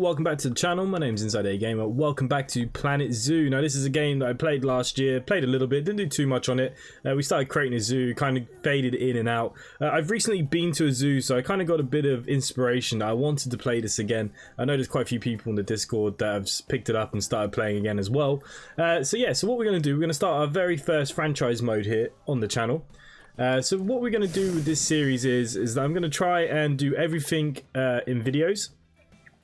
welcome back to the channel. My name's InsideAgameR. Welcome back to Planet Zoo. Now this is a game that I played last year, played a little bit, didn't do too much on it. We started creating a zoo, kind of faded in and out. I've recently been to a zoo, so I kind of got a bit of inspiration that I wanted to play this again. I know there's quite a few people in the Discord that have picked it up and started playing again as well. So what we're going to do, we're going to start our very first franchise mode here on the channel. So what we're going to do with this series is that I'm going to try and do everything in videos.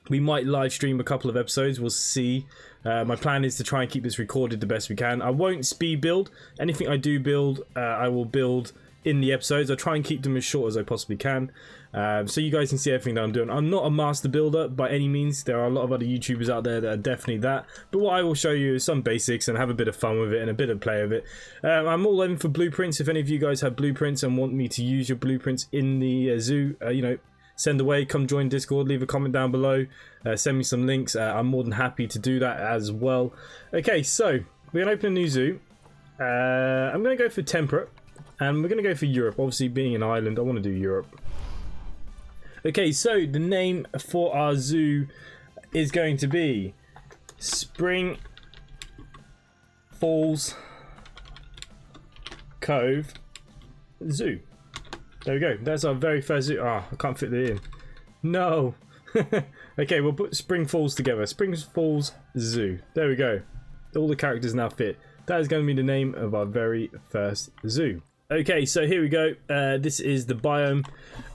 We might live stream a couple of episodes, we'll see. My plan is to try and keep this recorded the best we can. I won't speed build. Anything I do build, I will build in the episodes. I'll try and keep them as short as I possibly can. So you guys can see everything that I'm doing. I'm not a master builder by any means. There are a lot of other YouTubers out there that are definitely that. But what I will show you is some basics and have a bit of fun with it and a bit of play with it. I'm all in for blueprints. If any of you guys have blueprints and want me to use your blueprints in the zoo, you know, send away, come join Discord, leave a comment down below, send me some links. I'm more than happy to do that as well. Okay, so we're going to open a new zoo. I'm going to go for temperate, and we're going to go for Europe. Obviously, being an island, I want to do Europe. Okay, so the name for our zoo is going to be SpringFalls Cove Zoo. There we go. That's our very first zoo. Ah, I can't fit that in. No. Okay, we'll put SpringFalls together. SpringFalls Zoo. There we go. All the characters now fit. That is going to be the name of our very first zoo. Okay, so here we go. This is the biome.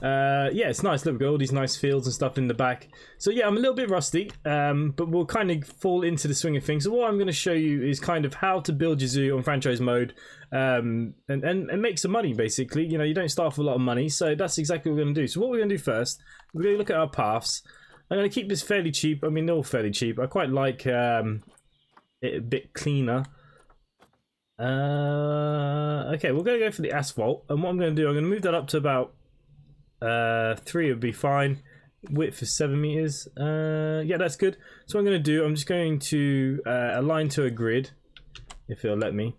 Yeah, it's nice. Look, we've got all these nice fields and stuff in the back. So yeah, I'm a little bit rusty, but we'll kind of fall into the swing of things. So what I'm going to show you is kind of how to build your zoo on franchise mode, and make some money, basically. You know, you don't start with a lot of money, so that's exactly what we're going to do. So what we're going to do first, we're going to look at our paths. I'm going to keep this fairly cheap. I mean, they're all fairly cheap. I quite like it a bit cleaner. Okay, we're going to go for the asphalt, and what I'm going to do, I'm going to move that up to about 3 would be fine. Width is 7 meters. Yeah, that's good. So what I'm going to do, I'm just going to align to a grid, if it'll let me.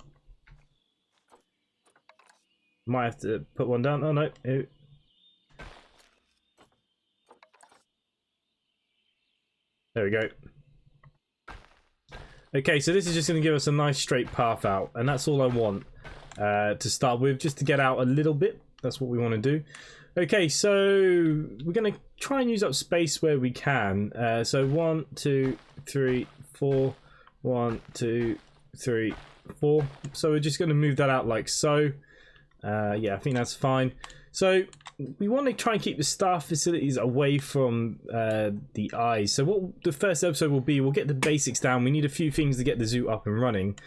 Might have to put one down. Oh no. There we go. Okay, so this is just going to give us a nice straight path out, and that's all I want to start with, just to get out a little bit. That's what we want to do. Okay, so we're going to try and use up space where we can. So 1, 2, 3, 4. 1, 2, 3, 4. So we're just going to move that out like so. Yeah, I think that's fine. So we want to try and keep the staff facilities away from the eyes. So what the first episode will be, we'll get the basics down. We need a few things to get the zoo up and running.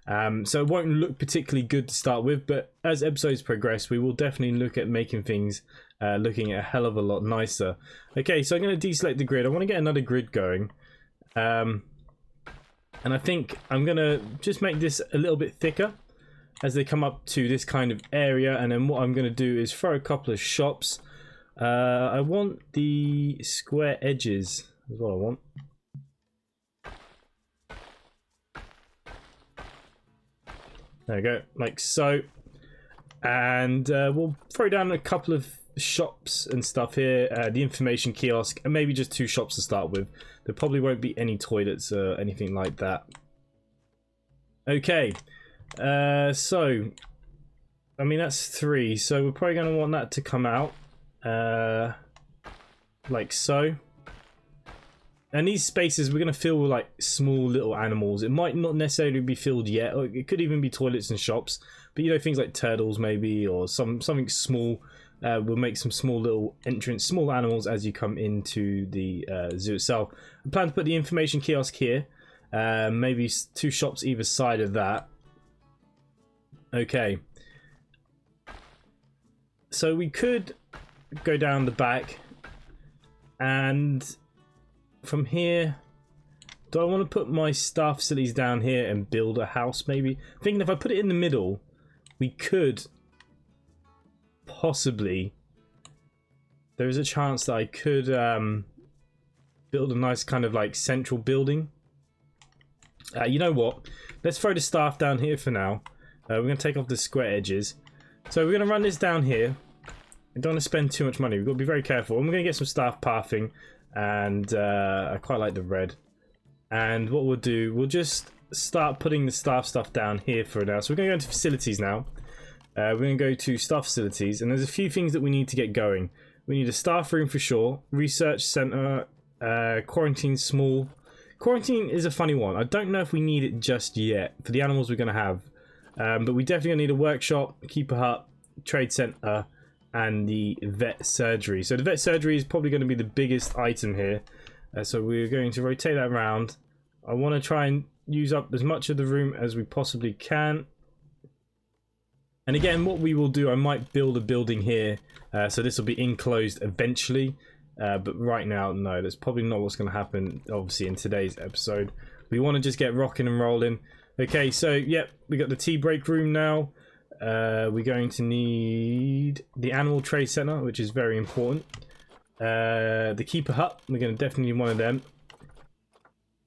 So it won't look particularly good to start with, but as episodes progress, we will definitely look at making things looking a hell of a lot nicer. Okay, so I'm going to deselect the grid. I want to get another grid going. And I think I'm going to just make this a little bit thicker as they come up to this kind of area, and then what I'm going to do is throw a couple of shops. I want the square edges is what I want. There we go, like so. And we'll throw down a couple of shops and stuff here, the information kiosk, and maybe just 2 shops to start with. There probably won't be any toilets or anything like that. Okay. So I mean, that's 3, so we're probably going to want that to come out like so. And these spaces we're going to fill with like small little animals. It might not necessarily be filled yet, or it could even be toilets and shops, but you know, things like turtles maybe, or something small. We'll make some small little entrance, small animals as you come into the zoo itself. I plan to put the information kiosk here, maybe 2 shops either side of that. Okay, so we could go down the back, and from here, do I want to put my staff facilities down here and build a house maybe? I'm thinking if I put it in the middle, we could possibly, there is a chance that I could build a nice kind of like central building. You know what, let's throw the staff down here for now. We're going to take off the square edges. So we're going to run this down here. I don't want to spend too much money. We've got to be very careful. And we're going to get some staff pathing. and I quite like the red. And what we'll do, we'll just start putting the staff stuff down here for now. So we're going to go into facilities now. We're going to go to staff facilities, and there's a few things that we need to get going. We need a staff room for sure, research center, quarantine small. Quarantine is a funny one. I don't know if we need it just yet for the animals we're going to have, but we definitely need a workshop, keeper hut, trade center, and the vet surgery. So the vet surgery is probably going to be the biggest item here. So we're going to rotate that around. I want to try and use up as much of the room as we possibly can. And again, what we will do, I might build a building here. So this will be enclosed eventually. But right now, no, that's probably not what's going to happen, obviously, in today's episode. We want to just get rocking and rolling. Okay, so, yep, we got the tea break room now. We're going to need the animal trade center, which is very important. The keeper hut, we're going to definitely need one of them.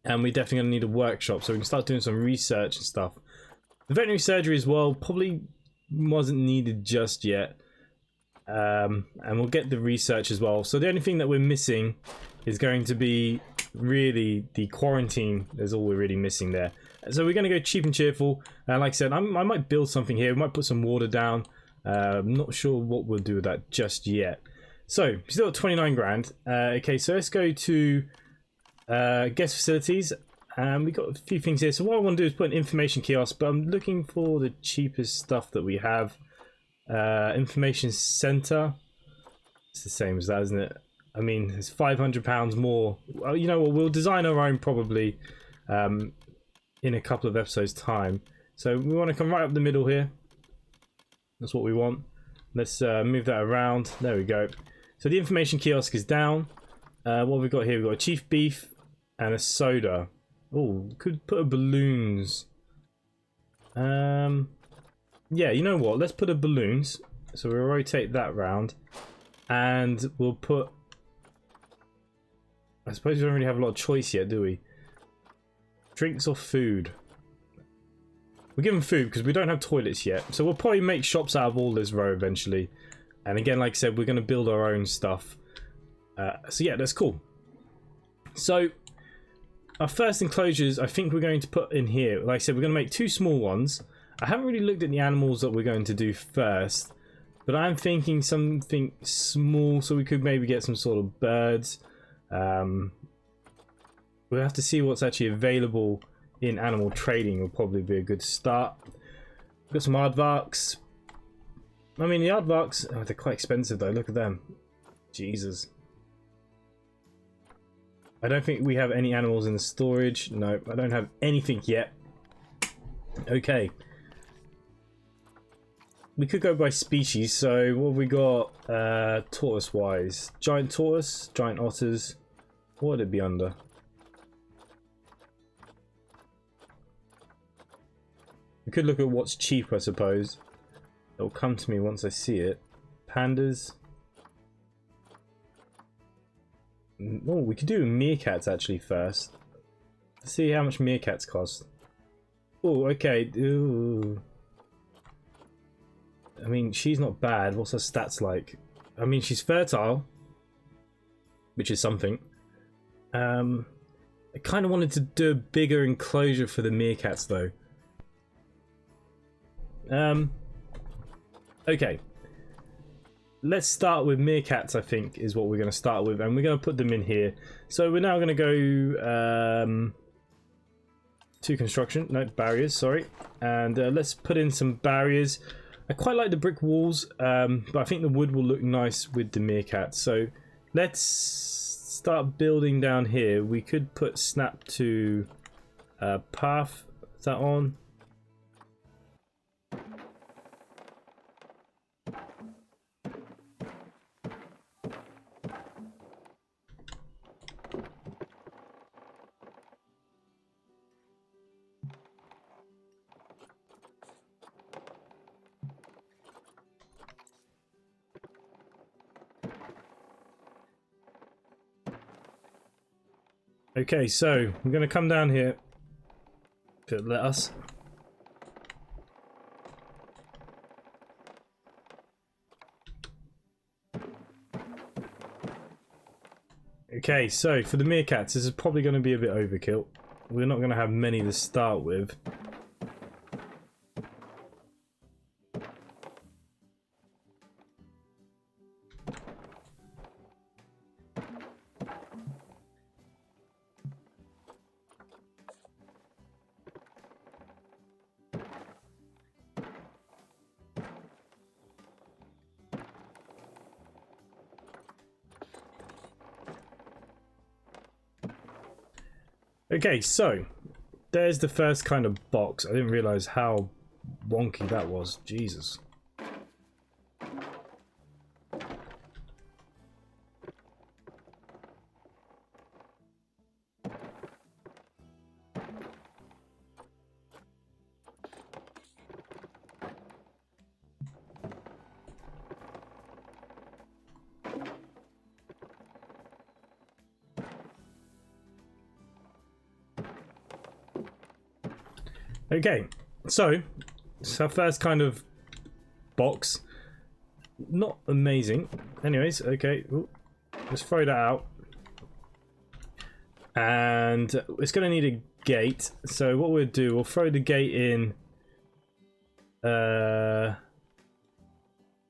And we're definitely going to need a workshop, so we can start doing some research and stuff. The veterinary surgery as well probably wasn't needed just yet. And we'll get the research as well. So the only thing that we're missing is going to be really the quarantine. That's all we're really missing there. So we're going to go cheap and cheerful. And like I said, I might build something here. We might put some water down. I'm not sure what we'll do with that just yet. So we still got 29 grand. Okay, so let's go to guest facilities. We got a few things here. So what I want to do is put an information kiosk, but I'm looking for the cheapest stuff that we have. Information center. It's the same as that, isn't it? I mean, it's £500 more. Well, you know what? We'll design our own probably in a couple of episodes' time. So we want to come right up the middle here. That's what we want. Let's move that around. There we go. So the information kiosk is down. What have we got here? We've got a chief beef and a soda. Oh, could put a balloons. Yeah, you know what? Let's put a balloons. So we'll rotate that round. And we'll put... I suppose we don't really have a lot of choice yet, do we? Drinks or food? We'll give them food because we don't have toilets yet. So we'll probably make shops out of all this row eventually. And again, like I said, we're going to build our own stuff. So yeah, that's cool. So our first enclosures, I think we're going to put in here. Like I said, we're going to make 2 small ones. I haven't really looked at the animals that we're going to do first. But I'm thinking something small, so we could maybe get some sort of birds. We'll have to see what's actually available in animal trading. Will probably be a good start. We've got some aardvarks. I mean, the aardvarks, oh, they're quite expensive though. Look at them. Jesus. I don't think we have any animals in the storage. No, I don't have anything yet. Okay. We could go by species. So what have we got tortoise wise? Giant tortoise, giant otters. What would it be under? We could look at what's cheap, I suppose. It'll come to me once I see it. Pandas. Oh, we could do meerkats actually first. Let's see how much meerkats cost. Oh, okay. Ooh. I mean, she's not bad. What's her stats like? I mean, she's fertile, which is something. I kind of wanted to do a bigger enclosure for the meerkats, though. Okay. Let's start with meerkats, I think, is what we're going to start with. And we're going to put them in here. So we're now going to go to construction. No, barriers, sorry. And let's put in some barriers. I quite like the brick walls, but I think the wood will look nice with the meerkats. So let's start building down here. We could put snap to path. Is that on? Okay, so we're going to come down here. If it'll let us. Okay, so for the meerkats, this is probably going to be a bit overkill. We're not going to have many to start with. Okay, so there's the first kind of box. I didn't realize how wonky that was. Jesus. Okay, so it's our first kind of box. Not amazing. Anyways, okay, ooh, let's throw that out. And it's going to need a gate. So what we'll do, we'll throw the gate in. I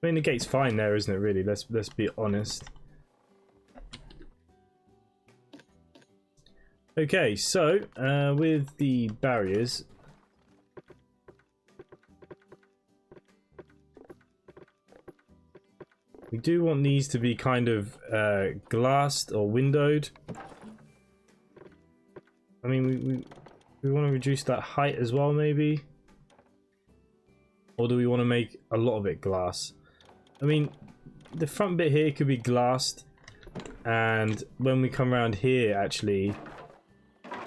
mean, the gate's fine there, isn't it? Really, let's be honest. Okay, so with the barriers. We do want these to be kind of glassed or windowed. I mean, we want to reduce that height as well, maybe. Or do we want to make a lot of it glass? I mean, the front bit here could be glassed. And when we come around here, actually,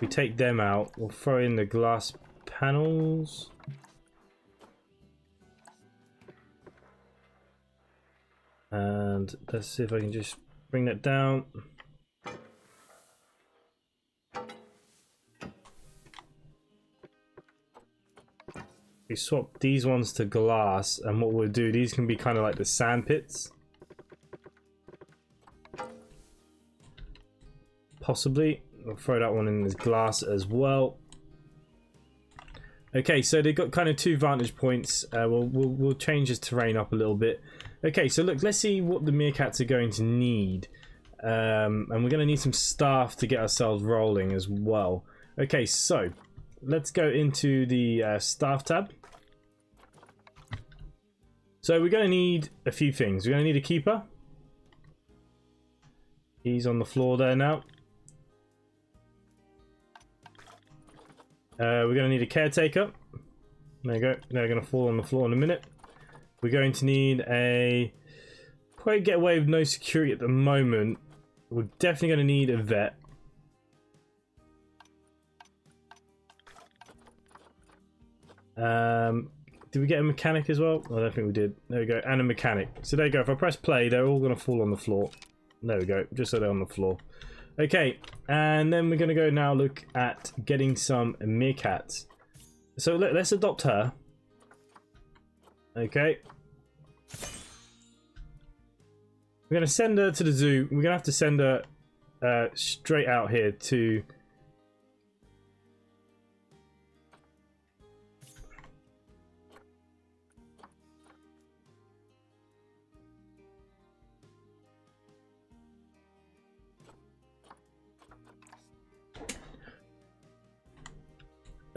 we take them out. We'll throw in the glass panels. And let's see if I can just bring that down. We swap these ones to glass, and what we'll do, these can be kind of like the sand pits. Possibly. We'll throw that one in as glass as well. Okay, so they've got kind of two vantage points. We'll change this terrain up a little bit. Okay, so look, let's see what the meerkats are going to need. And we're going to need some staff to get ourselves rolling as well. Okay, so let's go into the staff tab. So we're going to need a few things. We're going to need a keeper. He's on the floor there now. We're going to need a caretaker. There you go. They're going to fall on the floor in a minute. We're going to need a... Probably get away with no security at the moment. We're definitely going to need a vet. Did we get a mechanic as well? I don't think we did. There we go. And a mechanic. So there you go. If I press play, they're all going to fall on the floor. There we go. Just so they're on the floor. Okay. And then we're going to go now look at getting some meerkats. So let's adopt her. Okay. We're going to send her to the zoo. We're going to have to send her straight out here to...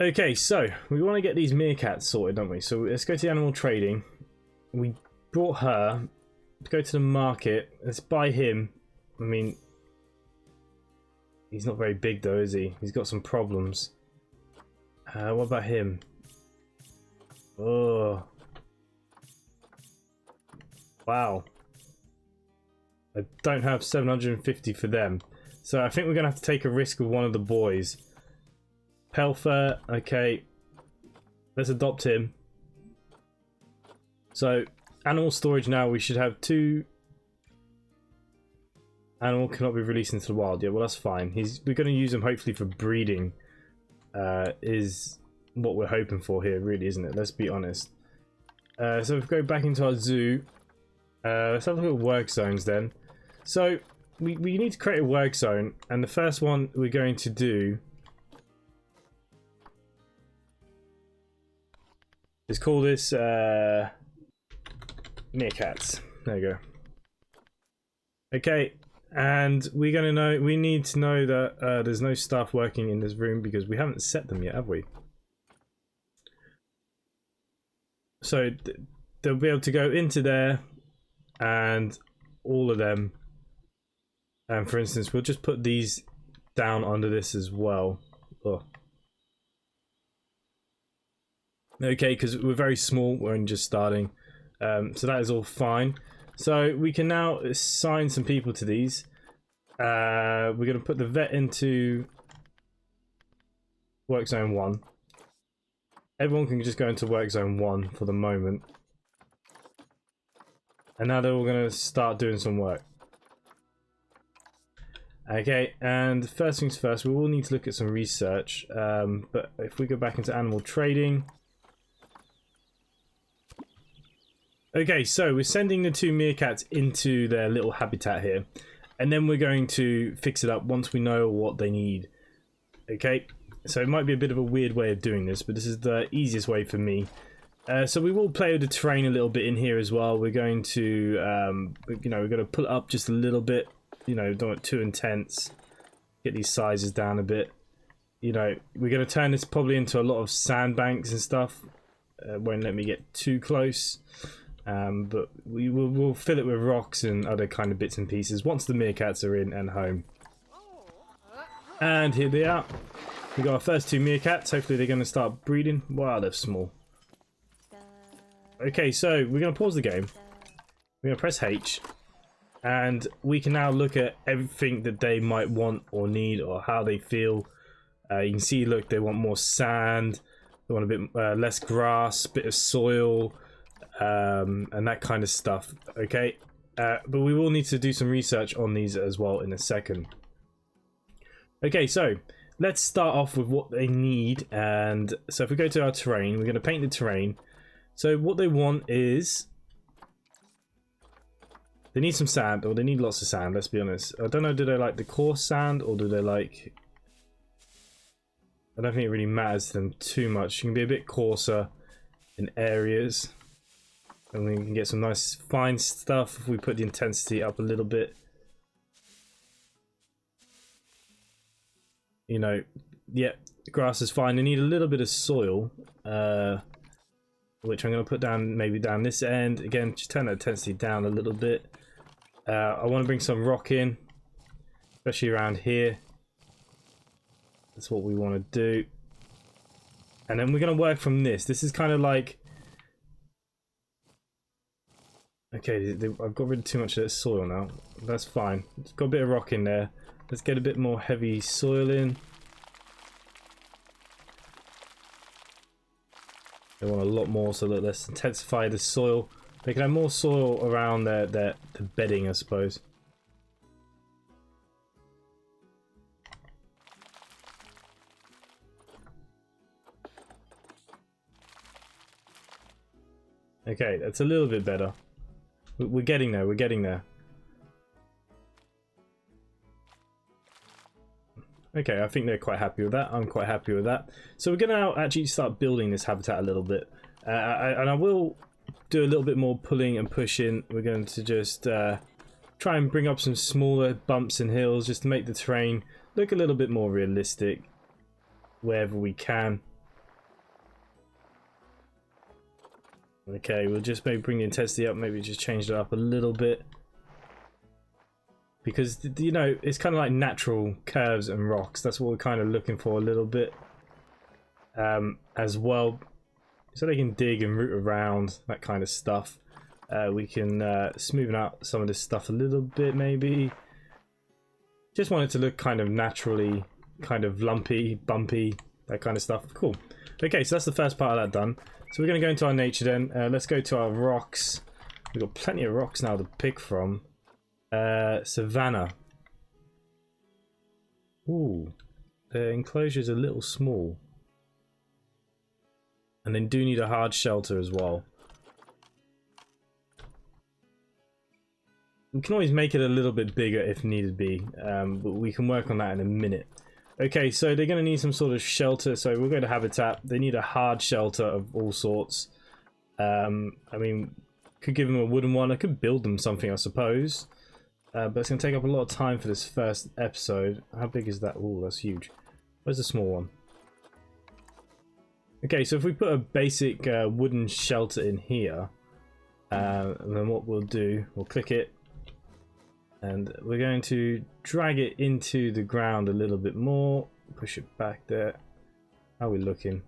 Okay, so we want to get these meerkats sorted, don't we? So let's go to the animal trading. We brought her. Let's go to the market. Let's buy him. I mean, he's not very big though, is he? He's got some problems. What about him? Oh. Wow. I don't have 750 for them. So I think we're going to have to take a risk with one of the boys. Pelfer, okay. Let's adopt him. So, animal storage now, we should have 2. Animal cannot be released into the wild. Yeah, well, that's fine. We're going to use him hopefully for breeding. Is what we're hoping for here, really, isn't it? Let's be honest. So if we go back into our zoo, let's have a look at work zones then. So, we need to create a work zone, and the first one we're going to do is call this meerkats. There you go. Okay, and we need to know that there's no staff working in this room because we haven't set them yet, have we? So they'll be able to go into there, and all of them. And for instance, we'll just put these down under this as well. Oh. Okay, because we're very small, we're only just starting. So that is all fine. So we can now assign some people to these. We're going to put the vet into work zone 1. Everyone can just go into work zone 1 for the moment. And now they're all going to start doing some work. Okay, and first things first, we will need to look at some research. But if we go back into animal trading. Okay, so we're sending the 2 meerkats into their little habitat here. And then we're going to fix it up once we know what they need. Okay, so it might be a bit of a weird way of doing this, but this is the easiest way for me. So we will play with the terrain a little bit in here as well. We're going to, you know, we're going to pull it up just a little bit. You know, don't want too intense. Get these sizes down a bit. You know, we're going to turn this probably into a lot of sandbanks and stuff. Won't let me get too close. But we'll fill it with rocks and other kind of bits and pieces once the meerkats are in and home. And here they are. We got our first 2 meerkats. Hopefully they're going to start breeding. Wow, they're small. Okay, so we're going to pause the game. We're going to press H. And we can now look at everything that they might want or need or how they feel. You can see, look, they want more sand. They want a bit less grass, bit of soil, and that kind of stuff. Okay, but we will need to do some research on these as well in a second. Okay, so let's start off with what they need. And so if we go to our terrain, we're going to paint the terrain. So what they want is, they need some sand, or they need lots of sand, let's be honest. I don't know, do they like the coarse sand, or do they like... I don't think it really matters to them too much. You can be a bit coarser in areas. And we can get some nice fine stuff if we put the intensity up a little bit. You know, yeah, the grass is fine. They need a little bit of soil. Which I'm going to put down, maybe down this end. Again, just turn that intensity down a little bit. I want to bring some rock in, especially around here. That's what we want to do. And then we're going to work from this. This is kind of like... Okay, I've got rid of too much of that soil now. That's fine. It's got a bit of rock in there. Let's get a bit more heavy soil in. They want a lot more, so that let's intensify the soil. They can have more soil around the bedding, I suppose. Okay, that's a little bit better. We're getting there, we're getting there. Okay, I think they're quite happy with that. I'm quite happy with that. So we're going to actually start building this habitat a little bit. And I will do a little bit more pulling and pushing. We're going to just try and bring up some smaller bumps and hills just to make the terrain look a little bit more realistic wherever we can. Okay, we'll just maybe bring the intensity up, maybe just change it up a little bit. Because, you know, it's kind of like natural curves and rocks. That's what we're kind of looking for a little bit as well. So they can dig and root around, that kind of stuff. We can smoothen out some of this stuff a little bit, maybe. Just want it to look kind of naturally, kind of lumpy, bumpy, that kind of stuff. Cool. Okay, so that's the first part of that done. So we're going to go into our nature then. Let's go to our rocks. We've got plenty of rocks now to pick from. Savannah. Ooh, the enclosure is a little small. And they do need a hard shelter as well. We can always make it a little bit bigger if needed be, but we can work on that in a minute. Okay, so they're going to need some sort of shelter, so we'll go to habitat. They need a hard shelter of all sorts. I mean, could give them a wooden one. I could build them something, I suppose. But it's going to take up a lot of time for this first episode. How big is that? Oh, that's huge. Where's the small one? Okay, so if we put a basic wooden shelter in here, and then what we'll do, we'll click it, and we're going to drag it into the ground a little bit more, push it back there. How are we looking?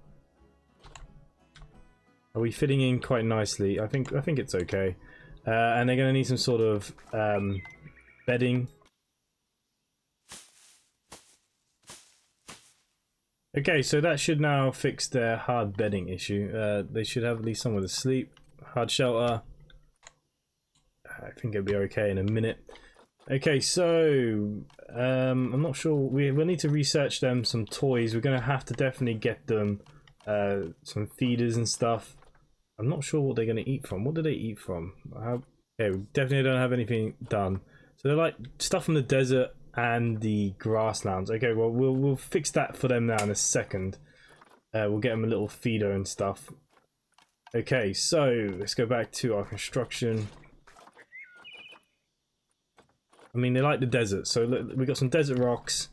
Are we fitting in quite nicely? I think it's okay. And they're going to need some sort of bedding. Okay, so that should now fix their hard bedding issue. They should have at least somewhere to sleep. Hard shelter. I think it'll be okay in a minute. Okay, so I'm not sure. We'll need to research them some toys. We're going to have to definitely get them some feeders and stuff. I'm not sure what they're going to eat from. What do they eat from? Okay, we definitely don't have anything done. So they're like stuff from the desert and the grasslands. Okay, well we'll fix that for them now in a second. We'll get them a little feeder and stuff. Okay, so let's go back to our construction. I mean, they like the desert, so look, we got some desert rocks.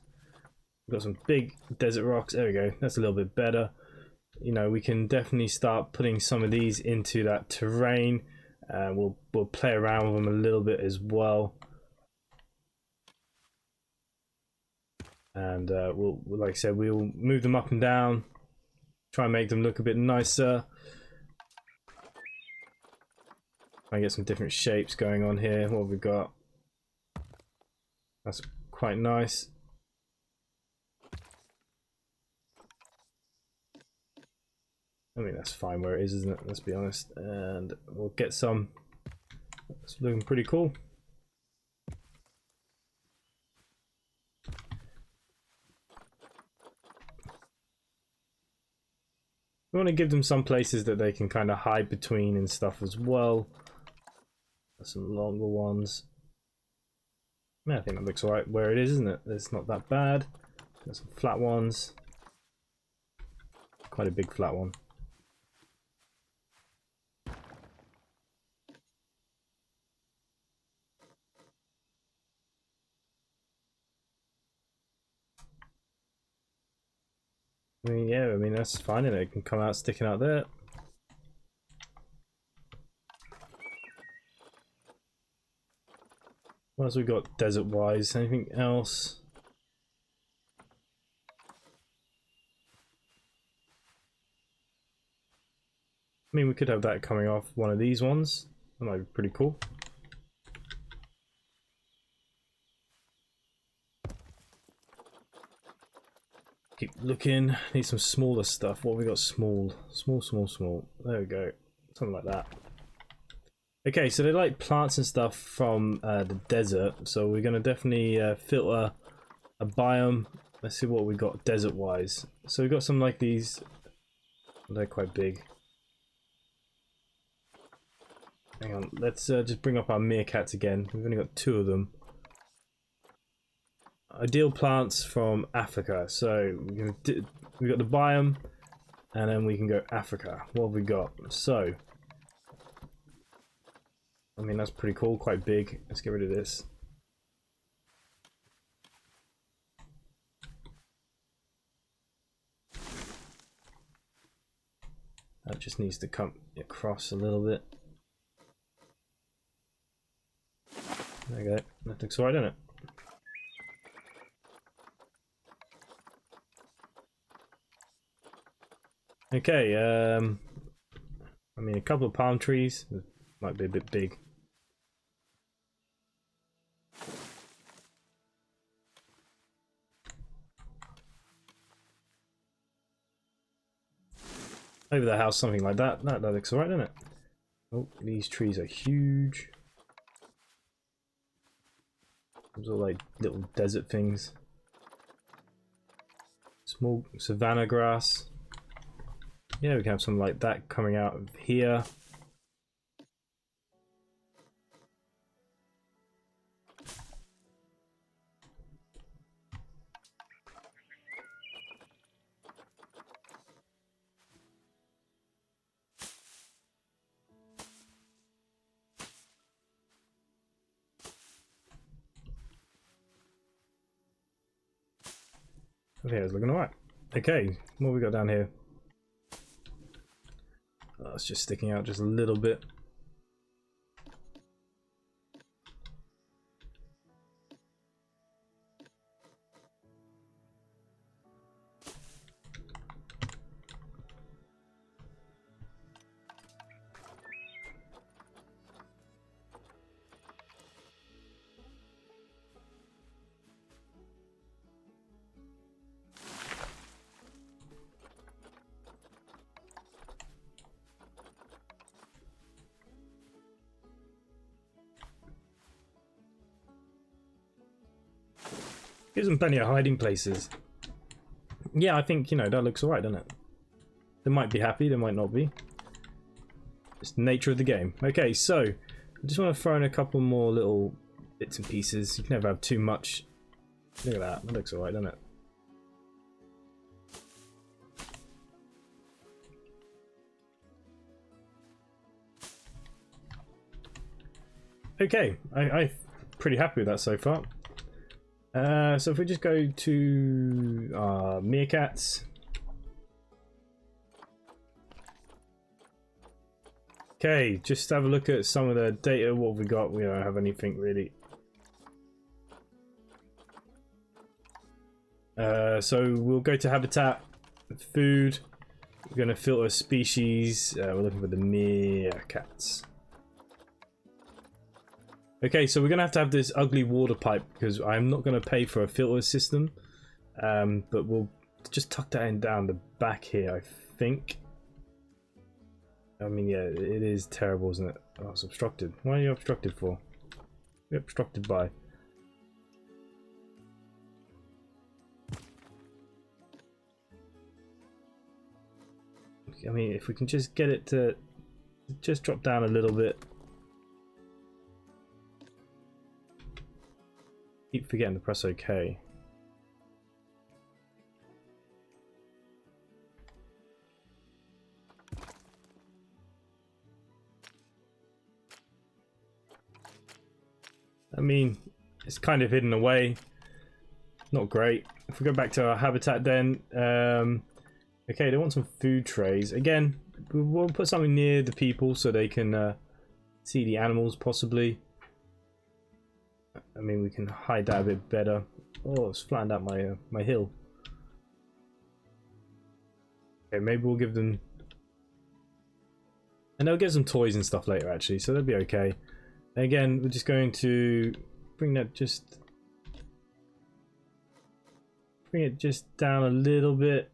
We've got some big desert rocks. There we go. That's a little bit better. You know, we can definitely start putting some of these into that terrain. We'll play around with them a little bit as well. And we'll, like I said, we'll move them up and down. Try and make them look a bit nicer. Try and get some different shapes going on here. What have we got? That's quite nice. I mean, that's fine where it is, isn't it? Let's be honest. And we'll get some. It's looking pretty cool. We want to give them some places that they can kind of hide between and stuff as well. Some longer ones. Yeah, I think that looks alright where it is, isn't it? It's not that bad. Got some flat ones. Quite a big flat one. I mean, yeah, I mean, that's fine, and it can come out sticking out there. What else we got desert-wise? Anything else? I mean, we could have that coming off one of these ones. That might be pretty cool. Keep looking. Need some smaller stuff. What have we got? Small. There we go. Something like that. Okay, so they like plants and stuff from the desert. So we're going to definitely filter a biome. Let's see what we got desert-wise. So we've got some like these. They're quite big. Hang on. Let's just bring up our meerkats again. We've only got 2 of them. Ideal plants from Africa. So we got the biome, and then we can go Africa. What have we got? So, I mean, that's pretty cool. Quite big. Let's get rid of this. That just needs to come across a little bit. There we go. That looks alright, doesn't it? Okay, I mean, a couple of palm trees might be a bit big. Over the house, something like that. That looks alright, doesn't it? Oh, these trees are huge. Those are like little desert things. Small savanna grass. Yeah, we can have something like that coming out of here. here is looking alright. Okay, what have we got down here? Oh, it's just sticking out just a little bit. Gives them plenty of hiding places. Yeah, I think, you know, that looks alright, doesn't it? They might be happy, they might not be. It's the nature of the game. Okay, so I just want to throw in a couple more little bits and pieces. You can never have too much. Look at that. That looks alright, doesn't it? Okay, I'm pretty happy with that so far. So if we just go to meerkats. Okay, just have a look at some of the data. What have we got? We don't have anything really. So we'll go to habitat, food. We're going to filter species. We're looking for the meerkats. Okay, so we're going to have this ugly water pipe because I'm not going to pay for a filter system. But we'll just tuck that in down the back here, I think. I mean, yeah, it is terrible, isn't it? Oh, it's obstructed. Why are you obstructed for? You're obstructed by. I mean, if we can just get it to just drop down a little bit. Keep forgetting to press OK. I mean, it's kind of hidden away. Not great. If we go back to our habitat then, okay, they want some food trays. Again, we'll put something near the people so they can see the animals possibly. I mean, we can hide that a bit better. Oh, it's flattened out my my hill. Okay, maybe we'll give them, and they'll get some toys and stuff later actually, so they'll be okay. Again, we're just going to bring it just down a little bit.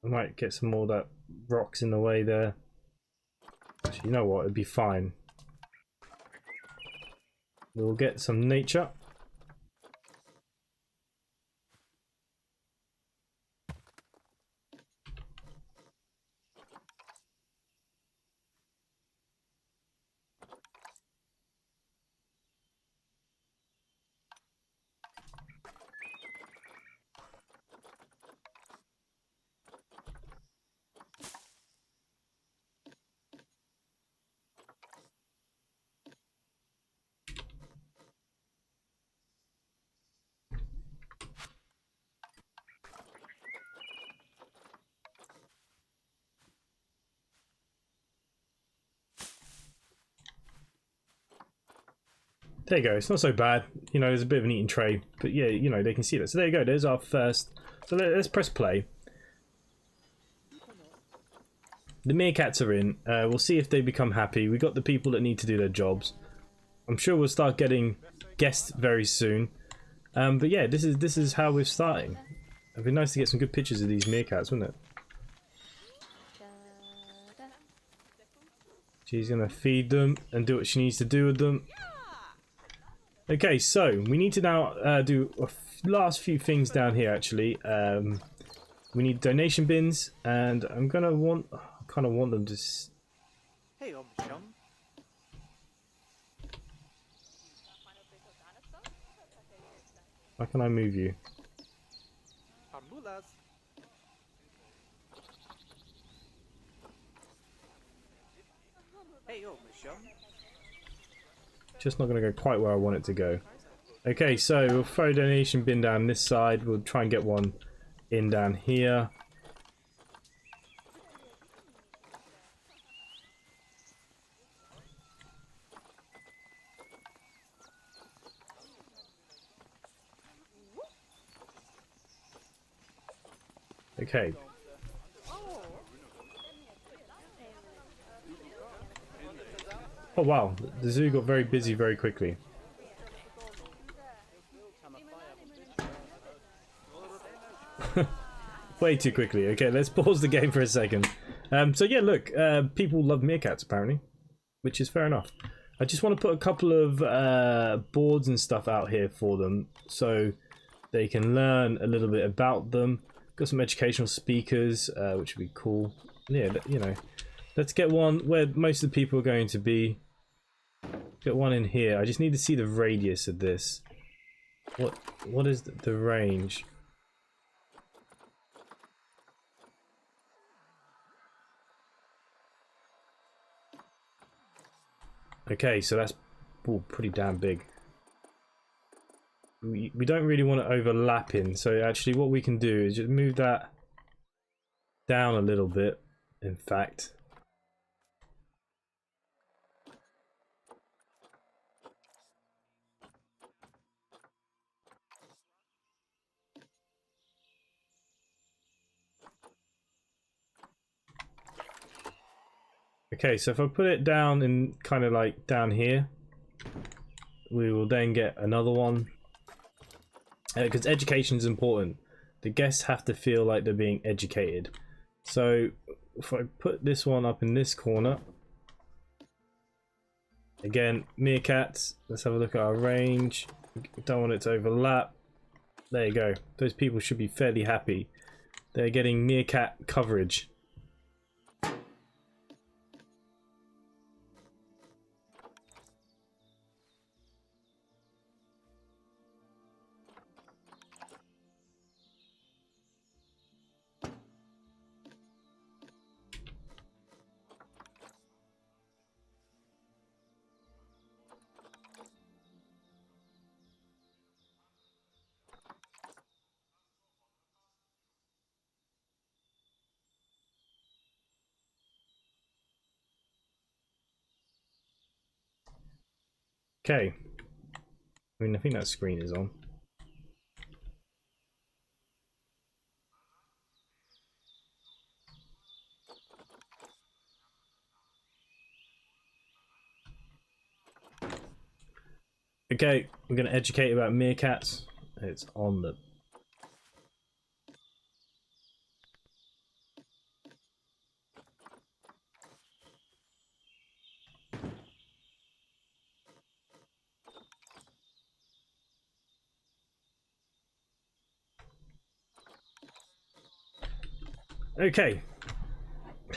I might get some more of that rocks in the way there. Actually, you know what? It'd be fine. We'll get some nature. There you go, it's not so bad. You know, there's a bit of an eating tray, but yeah, you know, they can see that. So there you go, there's our first. So let's press play. The meerkats are in. We'll see if they become happy. We got the people that need to do their jobs. I'm sure we'll start getting guests very soon. But yeah, this is how we're starting. It'd be nice to get some good pictures of these meerkats, wouldn't it? She's gonna feed them and do what she needs to do with them. Okay, so we need to now do a last few things down here. Actually, we need donation bins, and I kind of want them to. Hey, How can I move you? Just not going to go quite where I want it to go. Okay, so we'll throw a donation bin down this side. We'll try and get one in down here. Okay. Oh wow, the zoo got very busy very quickly. Way too quickly. Okay, let's pause the game for a second. So yeah, look, people love meerkats apparently, which is fair enough. I just want to put a couple of boards and stuff out here for them so they can learn a little bit about them. Got some educational speakers, which would be cool. Yeah, you know, let's get one where most of the people are going to be. Get one in here. I just need to see the radius of this. What is the range? Okay, so that's pretty damn big. We don't really want to overlap in, so actually what we can do is just move that down a little bit, in fact. Okay, so if I put it down in kind of like down here, we will then get another one. Because education is important. The guests have to feel like they're being educated. So if I put this one up in this corner, again, meerkats, let's have a look at our range. We don't want it to overlap. There you go. Those people should be fairly happy. They're getting meerkat coverage. Okay. I mean, I think that screen is on. Okay, I'm going to educate about meerkats. It's on the... Okay.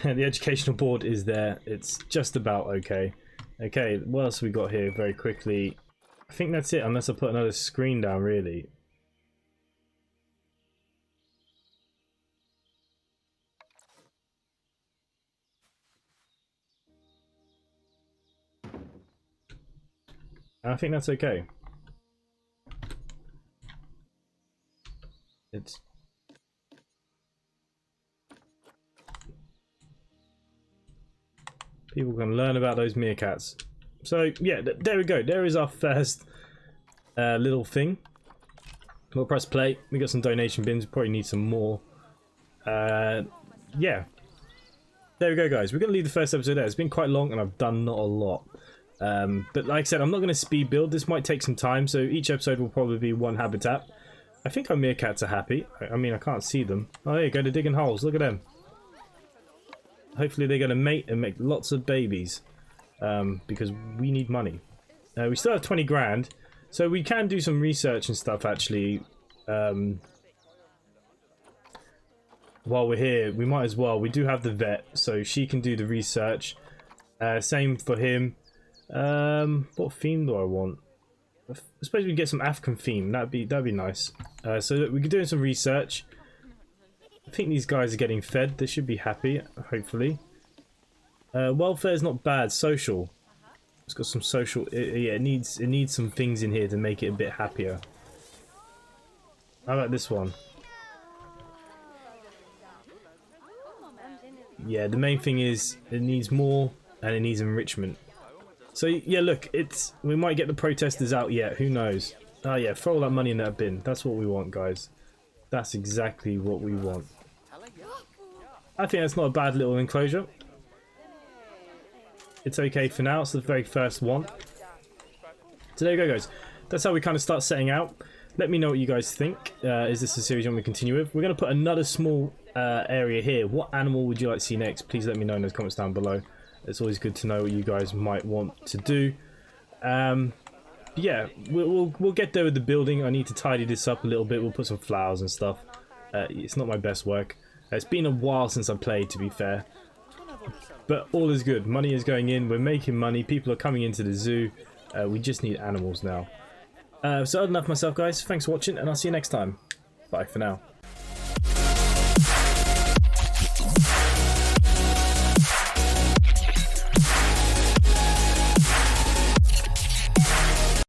The educational board is there. It's just about okay. Okay, what else we got here very quickly? I think that's it, unless I put another screen down, really. And I think that's okay. It's... People can learn about those meerkats. So, yeah, there we go. There is our first little thing. We'll press play. We got some donation bins. We probably need some more. Yeah. There we go, guys. We're going to leave the first episode there. It's been quite long and I've done not a lot. But like I said, I'm not going to speed build. This might take some time. So each episode will probably be one habitat. I think our meerkats are happy. I mean, I can't see them. Oh, there you go. They're digging holes. Look at them. Hopefully they're going to mate and make lots of babies. Because we need money. We still have 20 grand. So we can do some research and stuff, actually. While we're here, we might as well. We do have the vet, so she can do the research. Same for him. What theme do I want? I suppose we can get some African theme. That'd be nice. So we can do some research. I think these guys are getting fed. They should be happy, hopefully. Welfare is not bad. Social. It's got some social. Yeah, it needs some things in here to make it a bit happier. How about this one? Yeah, the main thing is it needs more and it needs enrichment. So yeah, look, we might get the protesters out yet. Who knows? Oh yeah, throw all that money in that bin. That's what we want, guys. That's exactly what we want. I think that's not a bad little enclosure. It's okay for now. It's the very first one. So there you go, guys. That's how we kind of start setting out. Let me know what you guys think. Is this a series you want me to continue with? We're going to put another small area here. What animal would you like to see next? Please let me know in the comments down below. It's always good to know what you guys might want to do. Yeah, we'll get there with the building. I need to tidy this up a little bit. We'll put some flowers and stuff. It's not my best work. It's been a while since I played, to be fair. But all is good. Money is going in. We're making money. People are coming into the zoo. We just need animals now. So other than that for myself, guys, thanks for watching, and I'll see you next time. Bye for now.